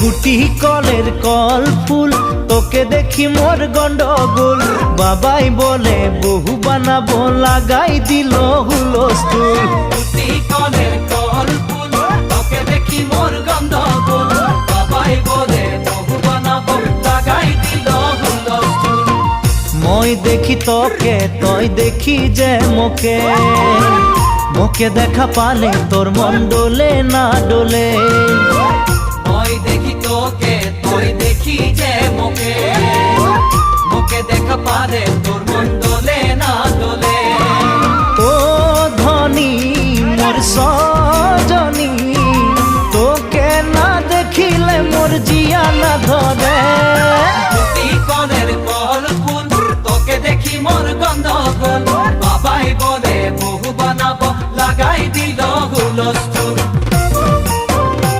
গুটি কলের কল ফুল তোকে দেখি মোর গন্ডগোল বাবাই বলে বহু বানাবো লাগাই দিল হুলস্থুল গুটি কলের কল ফুল তোকে দেখি মোর গন্ডগোল বাবাই বলে বহু বানাবো লাগাই দিল হুলস্থুল মই দেখি তোকে তই দেখি যে মোকে মোকে দেখা পালে তোর মন ডোলে না ডোলে মই দেখি তোকে তুই দেখি যে মোকে মোকে দেখা পারে তোর মন দোলে না দোলে ও ধনী মোর সজনী তোকে না দেখিলে মোর জিয়া না ধরে